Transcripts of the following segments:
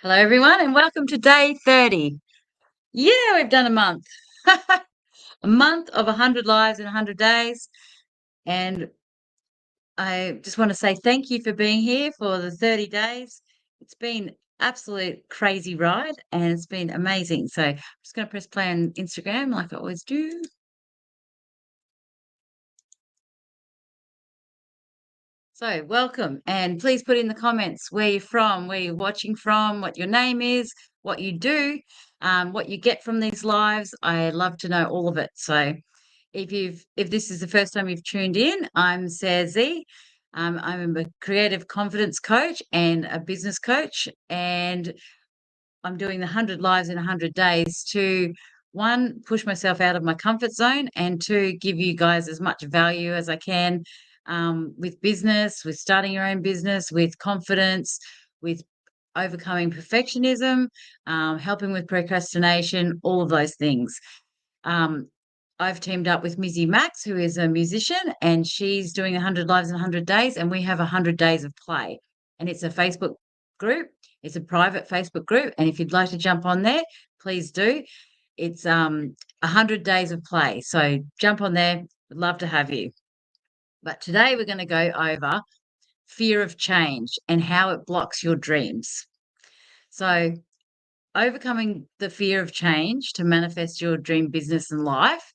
Hello, everyone, and welcome to day 30. Yeah, we've done a month. A month of 100 lives in 100 days. And I just want to say thank you for being here for the 30 days. It's been absolute crazy ride and it's been amazing. So I'm just going to press play on Instagram like I always do. So, welcome, and please put in the comments where you're from, where you're watching from, what your name is, what you do, what you get from these lives. I love to know all of it. So, if this is the first time you've tuned in, I'm Sarah Z. I'm a creative confidence coach and a business coach, and I'm doing the 100 lives in 100 days to one, push myself out of my comfort zone, and two, give you guys as much value as I can with business, with starting your own business, with confidence, with overcoming perfectionism, helping with procrastination, all of those things. Um, I've teamed up with Mizzy Max, who is a musician, and she's doing 100 Lives in 100 Days, and we have 100 Days of Play. And it's a Facebook group. It's a private Facebook group, and if you'd like to jump on there, please do. It's 100 Days of Play, so jump on there. Would love to have you. But today we're going to go over fear of change and how it blocks your dreams. So, overcoming the fear of change to manifest your dream business and life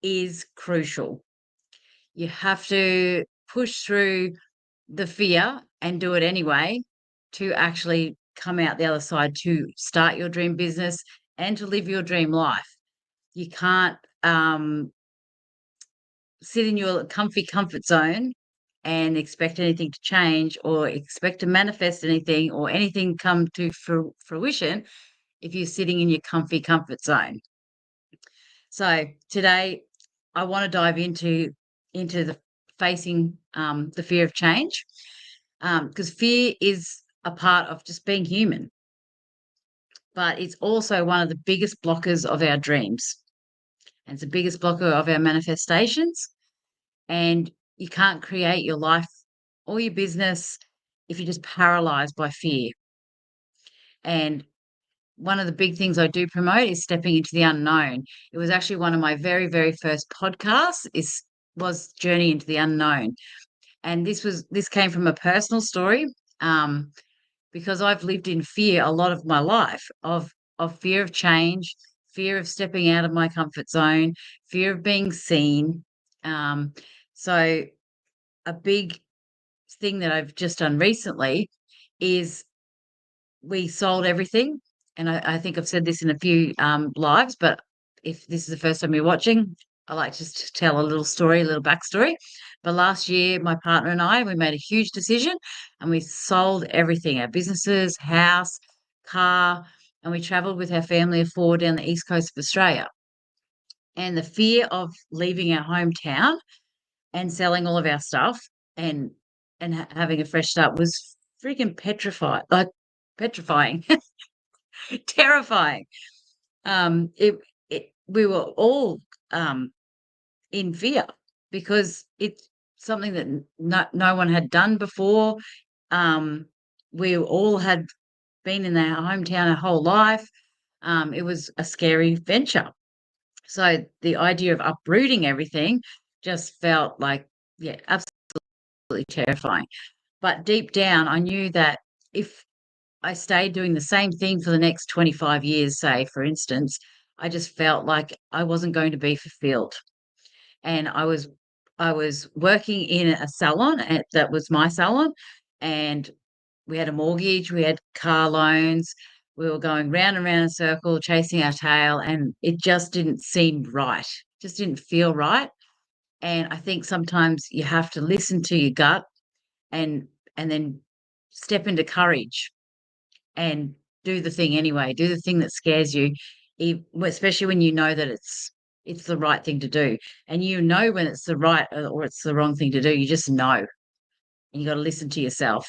is crucial. You have to push through the fear and do it anyway to actually come out the other side to start your dream business and to live your dream life. You can't sit in your comfy comfort zone and expect anything to change or expect to manifest anything or anything come to fruition if you're sitting in your comfy comfort zone. So today I want to dive into the facing the fear of change because fear is a part of just being human, but it's also one of the biggest blockers of our dreams. And it's the biggest blocker of our manifestations. And you can't create your life or your business if you're just paralyzed by fear. And one of the big things I do promote is stepping into the unknown. It was actually one of my very, very first podcasts was Journey into the Unknown. And this came from a personal story, because I've lived in fear a lot of my life of fear of change, fear of stepping out of my comfort zone, fear of being seen. So a big thing that I've just done recently is we sold everything. And I think I've said this in a few lives, but if this is the first time you're watching, I like just to tell a little story, a little backstory. But last year, my partner and I, we made a huge decision and we sold everything, our businesses, house, car, and we traveled with our family of four down the east coast of Australia. And the fear of leaving our hometown and selling all of our stuff and having a fresh start was freaking petrifying, terrifying. It we were all in fear because it's something that no one had done before. Um, we all had been in our hometown our whole life. It was a scary venture. So the idea of uprooting everything just felt like, yeah, absolutely terrifying. But deep down, I knew that if I stayed doing the same thing for the next 25 years, say, for instance, I just felt like I wasn't going to be fulfilled. And I was working in a salon, and that was my salon, and we had a mortgage, we had car loans, we were going round and round in a circle, chasing our tail, and it just didn't seem right. Just didn't feel right. And I think sometimes you have to listen to your gut and then step into courage and do the thing anyway. Do the thing that scares you, especially when you know that it's the right thing to do, and you know when it's the right or it's the wrong thing to do. You just know, and you got to listen to yourself.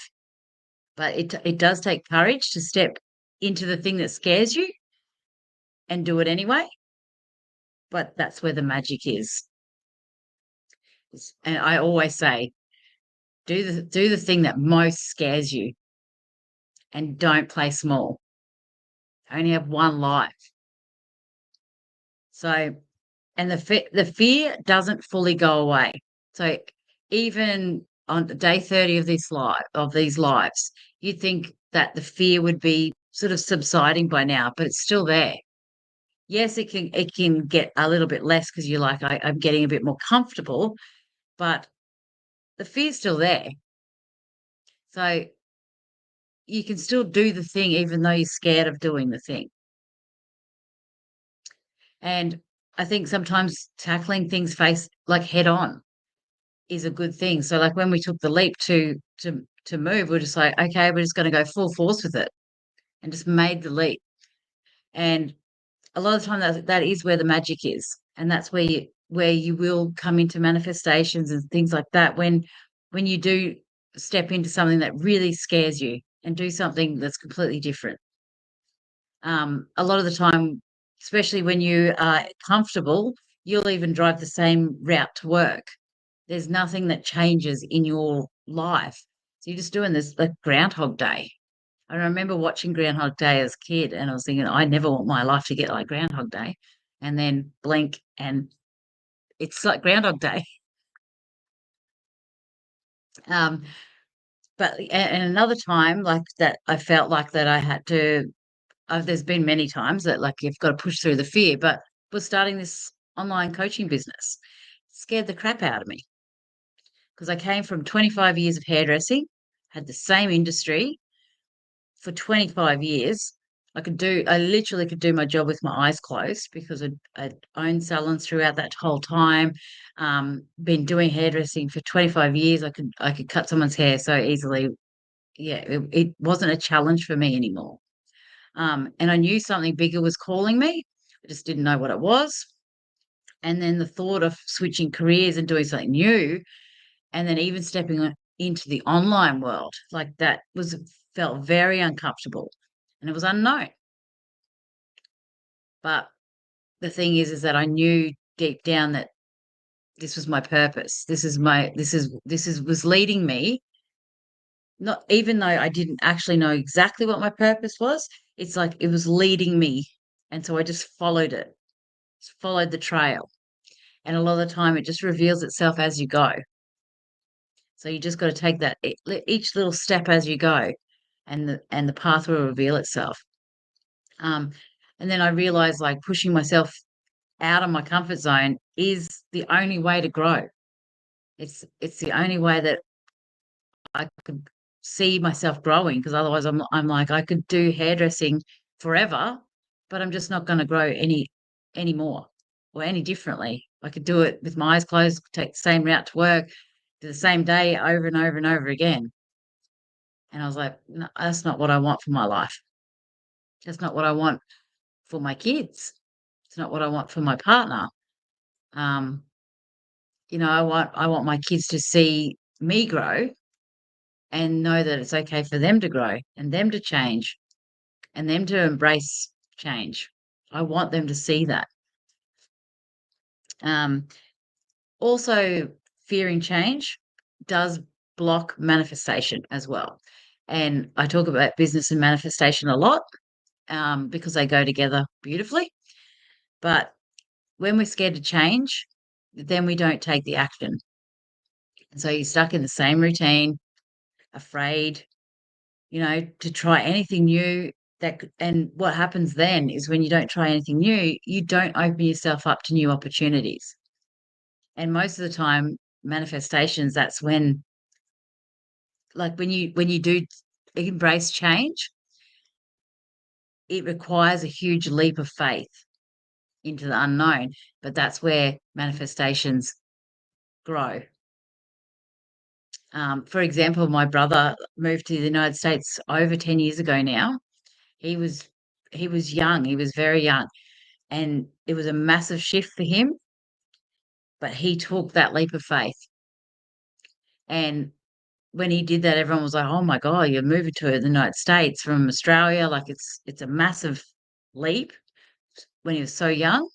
But it does take courage to step into the thing that scares you and do it anyway. But that's where the magic is. And I always say, do the thing that most scares you, and don't play small. I only have one life. So, and the fear doesn't fully go away. So even on day 30 of these lives, you'd think that the fear would be sort of subsiding by now, but it's still there. Yes, it can get a little bit less because you're like, I'm getting a bit more comfortable, but the fear's still there. So you can still do the thing even though you're scared of doing the thing. And I think sometimes tackling things face like head on is a good thing. So like when we took the leap to move, we're just like, okay, we're just going to go full force with it, and just made the leap. And a lot of the time that is where the magic is, and that's where you will come into manifestations and things like that when you do step into something that really scares you and do something that's completely different. A lot of the time, especially when you are comfortable, you'll even drive the same route to work. There's nothing that changes in your life. So you're just doing this like Groundhog Day. I remember watching Groundhog Day as a kid, and I was thinking, I never want my life to get like Groundhog Day. And then blink, and it's like Groundhog Day. Um, but and another time like that, I felt like that I had to. There's been many times that like you've got to push through the fear, but was starting this online coaching business scared the crap out of me because I came from 25 years of hairdressing, had the same industry for 25 years. I literally could do my job with my eyes closed because I'd owned salons throughout that whole time. Been doing hairdressing for 25 years. I could cut someone's hair so easily. Yeah, it wasn't a challenge for me anymore. And I knew something bigger was calling me. I just didn't know what it was. And then the thought of switching careers and doing something new, and then even into the online world, like that was felt very uncomfortable, and it was unknown. But the thing is that I knew deep down that this was my purpose. This is was leading me. Not even though I didn't actually know exactly what my purpose was, it's like it was leading me, and so I just followed it, just followed the trail. And a lot of the time, it just reveals itself as you go. So you just got to take that each little step as you go, and the path will reveal itself. Um, and then I realized like pushing myself out of my comfort zone is the only way to grow. It's the only way that I could see myself growing, because otherwise I'm like I could do hairdressing forever, but I'm just not going to grow any more or any differently. I could do it with my eyes closed, take the same route to work, do the same day over and over and over again. And I was like, no, that's not what I want for my life. That's not what I want for my kids. It's not what I want for my partner. Um, I want my kids to see me grow and know that it's okay for them to grow and them to change and them to embrace change. I want them to see that. Um, Also, fearing change does block manifestation as well. And I talk about business and manifestation a lot, because they go together beautifully. But when we're scared to change, then we don't take the action. And so you're stuck in the same routine, afraid, to try anything new. And what happens then is when you don't try anything new, you don't open yourself up to new opportunities. And most of the time, manifestations, that's when, like when you do embrace change, it requires a huge leap of faith into the unknown. But that's where manifestations grow. For example, my brother moved to the United States over 10 years ago now. He was he was young, he was very young, and it was a massive shift for him, but he took that leap of faith. And when he did that, everyone was like, "Oh my God, you're moving to the United States from Australia." Like it's a massive leap when he was so young.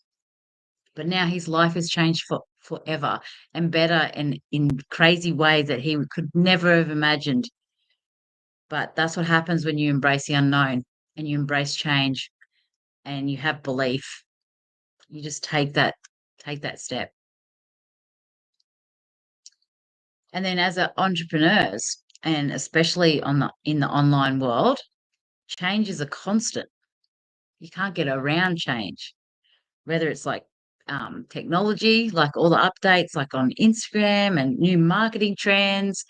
But now his life has changed forever, and better, and in crazy ways that he could never have imagined But that's what happens when you embrace the unknown and you embrace change and you have belief. You just take that step. And then as entrepreneurs, and especially in the online world, change is a constant. You can't get around change, whether it's like technology, like all the updates, like on Instagram and new marketing trends.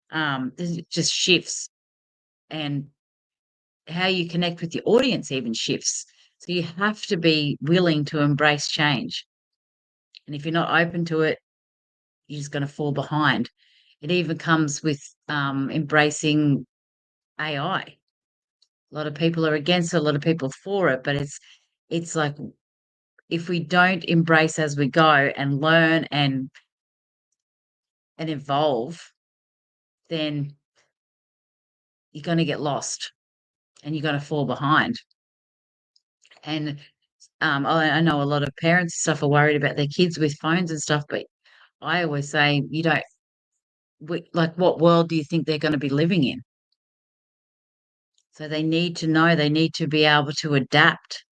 There's just shifts, and how you connect with your audience even shifts. So you have to be willing to embrace change. And if you're not open to it, you're just going to fall behind. It even comes with embracing AI. A lot of people are against it, a lot of people are for it, but it's like if we don't embrace as we go and learn and evolve, then you're going to get lost and you're going to fall behind. And I know a lot of parents and stuff are worried about their kids with phones and stuff, but I always say, you don't, like, what world do you think they're going to be living in? So they need to know, they need to be able to adapt.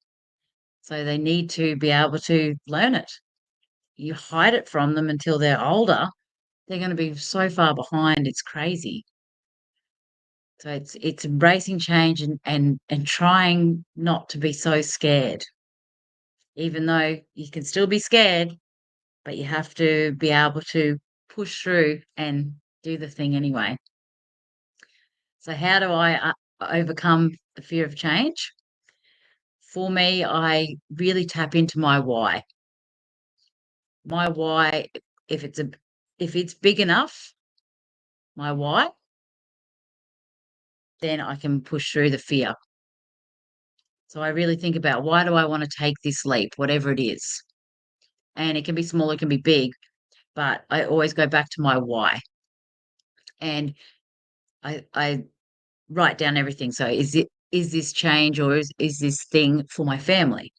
So they need to be able to learn it. You hide it from them until they're older, they're going to be so far behind. It's crazy. So it's embracing change and trying not to be so scared, even though you can still be scared, but you have to be able to push through and do the thing anyway. So how do I overcome the fear of change? For me, I really tap into my why. My why, if it's a if it's big enough, my why, then I can push through the fear. So I really think about, why do I want to take this leap, whatever it is? And it can be small, it can be big, but I always go back to my why. And I write down everything. So is this change, or is this thing for my family?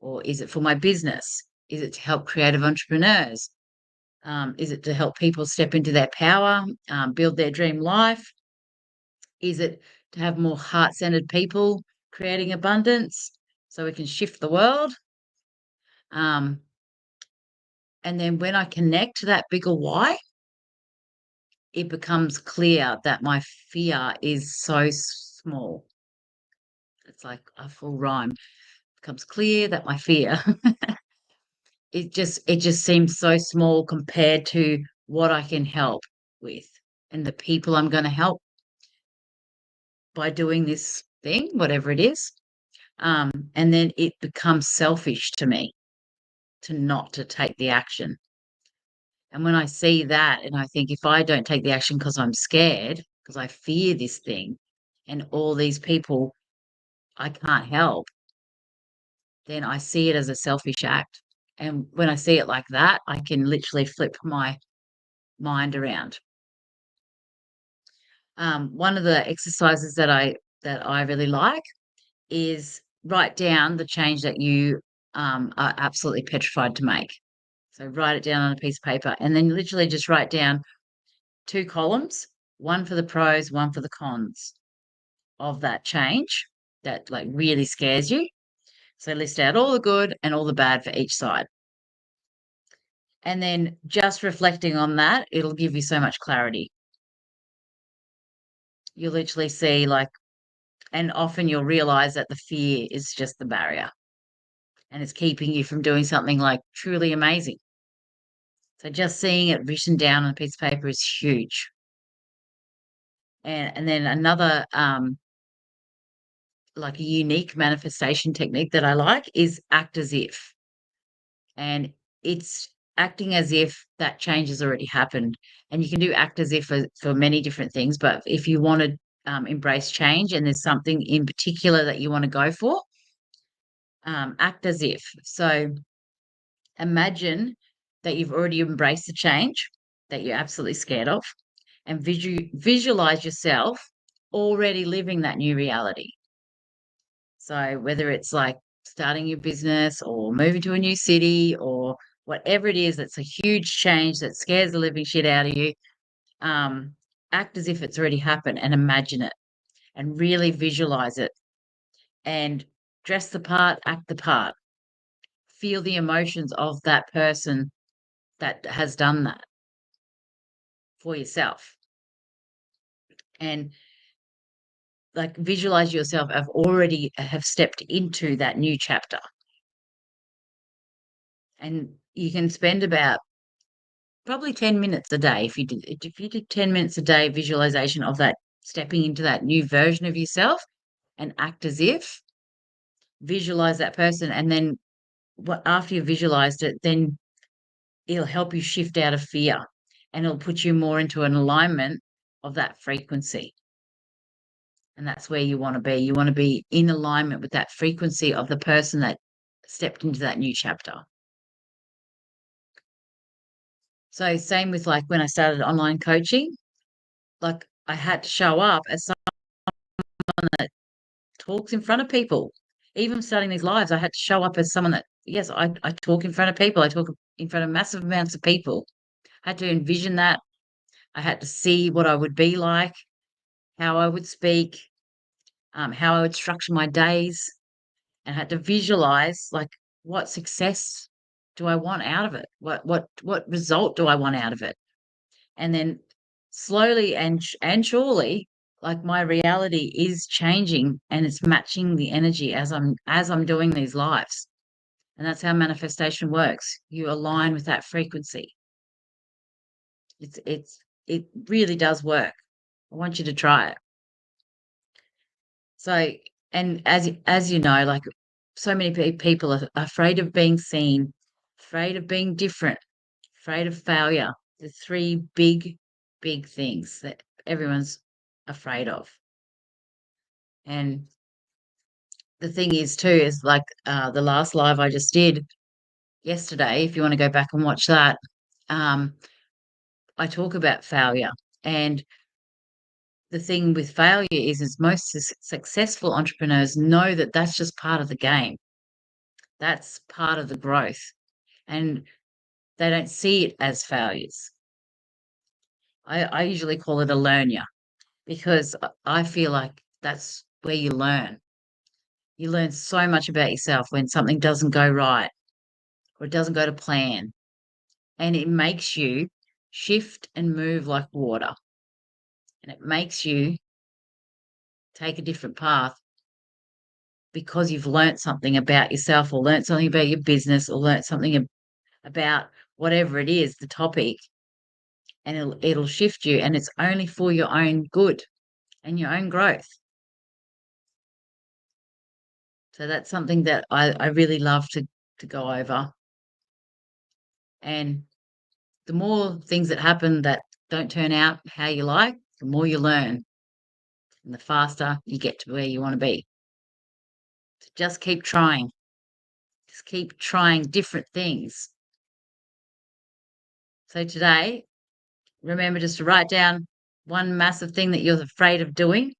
Or is it for my business? Is it to help creative entrepreneurs? Is it to help people step into their power, build their dream life? Is it to have more heart-centered people creating abundance so we can shift the world? Um, and then when I connect to that bigger why, it becomes clear that my fear is so small. It's like a full rhyme. Becomes clear that my fear it just seems so small compared to what I can help with and the people I'm going to help by doing this thing, whatever it is. And then it becomes selfish to me to not to take the action. And when I see that, and I think, if I don't take the action because I'm scared, because I fear this thing, and all these people I can't help, then I see it as a selfish act. And when I see it like that, I can literally flip my mind around. One of the exercises that I really like is write down the change that you are absolutely petrified to make. So write it down on a piece of paper, and then literally just write down 2 columns, one for the pros, one for the cons of that change that, like, really scares you. So list out all the good and all the bad for each side. And then just reflecting on that, it'll give you so much clarity. You'll literally see, like, and often you'll realize that the fear is just the barrier, and it's keeping you from doing something, like, truly amazing. So just seeing it written down on a piece of paper is huge. And then another, like, a unique manifestation technique that I like is act as if. And it's acting as if that change has already happened. And you can do act as if for many different things, but if you want to embrace change and there's something in particular that you want to go for, act as if. So imagine that you've already embraced the change that you're absolutely scared of, and visualize yourself already living that new reality. So whether it's like starting your business or moving to a new city or whatever it is, that's a huge change that scares the living shit out of you, act as if it's already happened and imagine it. and really visualize it and dress the part, act the part. Feel the emotions of that person that has done that for yourself. And like visualize yourself have stepped into that new chapter. And you can spend about probably 10 minutes a day if you did 10 minutes a day visualization of that stepping into that new version of yourself and act as if visualize that person, and then after you visualized it, then it'll help you shift out of fear, and it'll put you more into an alignment of that frequency. And that's where you want to be. You want to be in alignment with that frequency of the person that stepped into that new chapter. So same with like when I started online coaching, like I had to show up as someone that talks in front of people. Even starting these lives, I had to show up as someone that, yes, I talk in front of people. I talk in front of massive amounts of people. I had to envision that. I had to see what I would be like, how I would speak, how I would structure my days, and had to visualize like what success do I want out of it? What result do I want out of it? And then slowly and surely, like my reality is changing and it's matching the energy as I'm doing these lives. And that's how manifestation works. You align with that frequency. It really does work. I want you to try it. So, and as you know, like so many people are afraid of being seen, afraid of being different, afraid of failure. The three big things that everyone's afraid of. And the thing is too is like the last live I just did yesterday, if you want to go back and watch that, um, I talk about failure. And the thing with failure is most successful entrepreneurs know that that's just part of the game. That's part of the growth. And they don't see it as failures. I usually call it a learner because I feel like that's where you learn. You learn so much about yourself when something doesn't go right or it doesn't go to plan. And it makes you shift and move like water. And it makes you take a different path because you've learnt something about yourself or learnt something about your business or learnt something about whatever it is, the topic, and it'll shift you, and it's only for your own good and your own growth. So that's something that I really love to go over. And the more things that happen that don't turn out how you like, the more you learn and the faster you get to where you want to be. So just keep trying. Just keep trying different things. So today, remember just to write down one massive thing that you're afraid of doing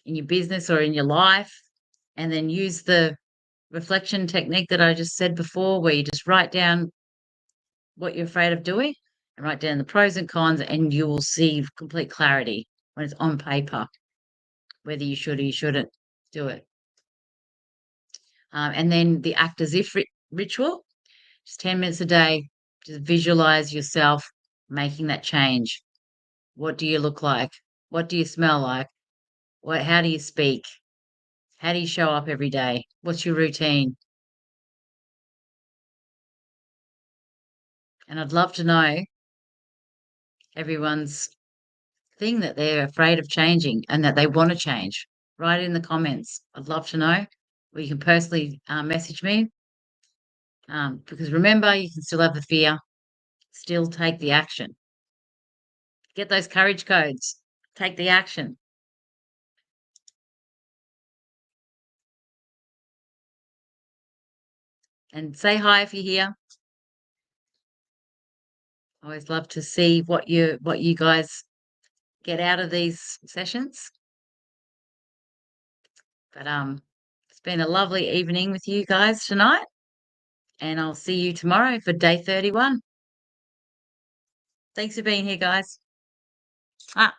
in your business or in your life, and then use the reflection technique that I just said before, where you just write down what you're afraid of doing and write down the pros and cons, and you will see complete clarity when it's on paper, whether you should or you shouldn't do it. And then the act as if ritual, just 10 minutes a day, just visualize yourself making that change. What do you look like? What do you smell like? How do you speak? How do you show up every day? What's your routine? And I'd love to know everyone's thing that they're afraid of changing and that they want to change. Write it in the comments. I'd love to know. Or you can personally message me. Because remember, you can still have the fear, still take the action. Get those courage codes. Take the action. And say hi if you're here. I always love to see what you guys get out of these sessions. But it's been a lovely evening with you guys tonight, and I'll see you tomorrow for day 31. Thanks for being here, guys. Ah.